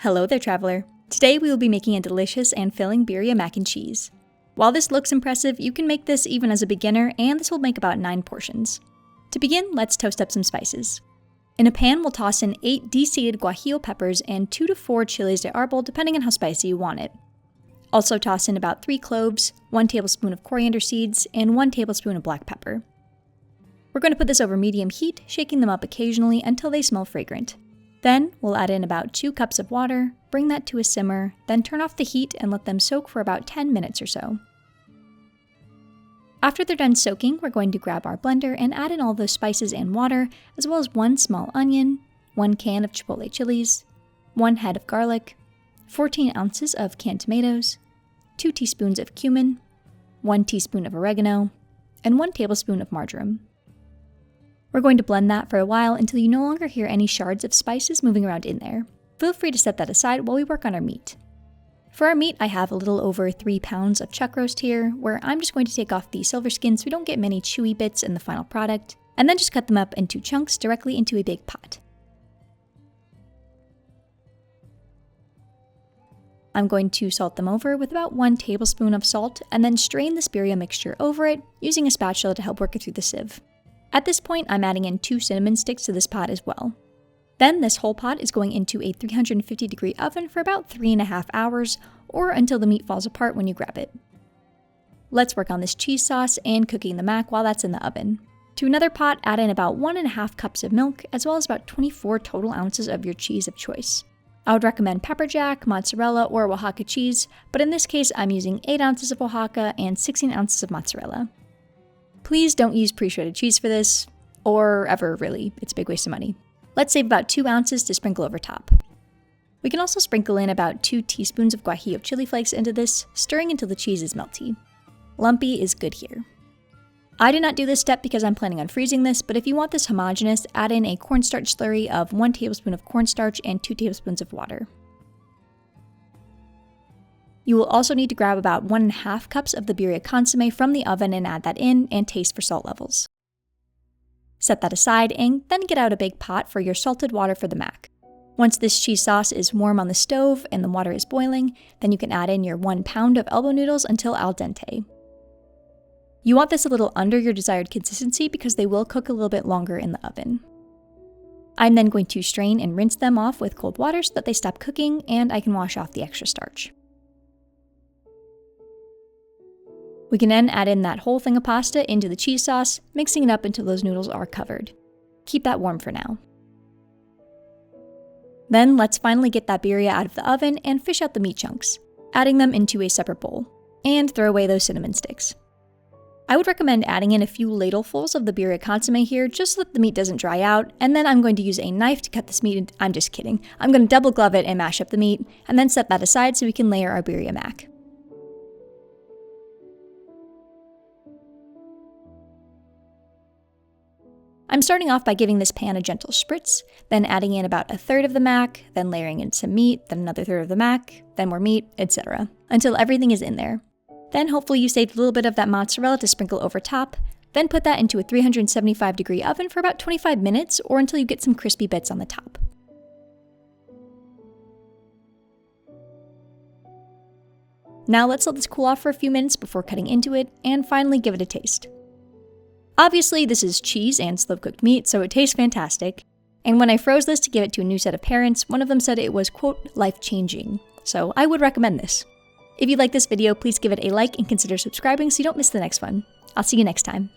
Hello there, traveler. Today we will be making a delicious and filling birria mac and cheese. While this looks impressive, you can make this even as a beginner, and this will make about 9 portions. To begin, let's toast up some spices. In a pan, we'll toss in 8 deseeded guajillo peppers and 2 to 4 chiles de árbol, depending on how spicy you want it. Also toss in about 3 cloves, 1 tablespoon of coriander seeds, and 1 tablespoon of black pepper. We're going to put this over medium heat, shaking them up occasionally until they smell fragrant. Then, we'll add in about 2 cups of water, bring that to a simmer, then turn off the heat and let them soak for about 10 minutes or so. After they're done soaking, we're going to grab our blender and add in all those spices and water, as well as 1 small onion, 1 can of chipotle chilies, 1 head of garlic, 14 ounces of canned tomatoes, 2 teaspoons of cumin, 1 teaspoon of oregano, and 1 tablespoon of marjoram. We're going to blend that for a while until you no longer hear any shards of spices moving around in there. Feel free to set that aside while we work on our meat. For our meat, I have a little over 3 pounds of chuck roast here, where I'm just going to take off the silver skin so we don't get many chewy bits in the final product, and then just cut them up into chunks directly into a big pot. I'm going to salt them over with about 1 tablespoon of salt, and then strain this birria mixture over it, using a spatula to help work it through the sieve. At this point, I'm adding in 2 cinnamon sticks to this pot as well. Then this whole pot is going into a 350-degree oven for about 3.5 hours, or until the meat falls apart when you grab it. Let's work on this cheese sauce and cooking the mac while that's in the oven. To another pot, add in about 1.5 cups of milk, as well as about 24 total ounces of your cheese of choice. I would recommend pepper jack, mozzarella, or Oaxaca cheese, but in this case I'm using 8 ounces of Oaxaca and 16 ounces of mozzarella. Please don't use pre-shredded cheese for this, or ever really, it's a big waste of money. Let's save about 2 ounces to sprinkle over top. We can also sprinkle in about 2 teaspoons of guajillo chili flakes into this, stirring until the cheese is melty. Lumpy is good here. I did not do this step because I'm planning on freezing this, but if you want this homogeneous, add in a cornstarch slurry of 1 tablespoon of cornstarch and 2 tablespoons of water. You will also need to grab about 1.5 cups of the birria consommé from the oven and add that in, and taste for salt levels. Set that aside and then get out a big pot for your salted water for the mac. Once this cheese sauce is warm on the stove and the water is boiling, then you can add in your 1 pound of elbow noodles until al dente. You want this a little under your desired consistency because they will cook a little bit longer in the oven. I'm then going to strain and rinse them off with cold water so that they stop cooking and I can wash off the extra starch. We can then add in that whole thing of pasta into the cheese sauce, mixing it up until those noodles are covered. Keep that warm for now. Then let's finally get that birria out of the oven and fish out the meat chunks, adding them into a separate bowl, and throw away those cinnamon sticks. I would recommend adding in a few ladlefuls of the birria consommé here just so that the meat doesn't dry out, and then I'm going to use a knife to cut this meat. I'm just kidding. I'm going to double glove it and mash up the meat, and then set that aside so we can layer our birria mac. I'm starting off by giving this pan a gentle spritz, then adding in about 1/3 of the mac, then layering in some meat, then another 1/3 of the mac, then more meat, etc., until everything is in there. Then hopefully you saved a little bit of that mozzarella to sprinkle over top, then put that into a 375-degree oven for about 25 minutes or until you get some crispy bits on the top. Now let's let this cool off for a few minutes before cutting into it, and finally give it a taste. Obviously, this is cheese and slow-cooked meat, so it tastes fantastic. And when I froze this to give it to a new set of parents, one of them said it was, quote, life-changing. So I would recommend this. If you like this video, please give it a like and consider subscribing so you don't miss the next one. I'll see you next time.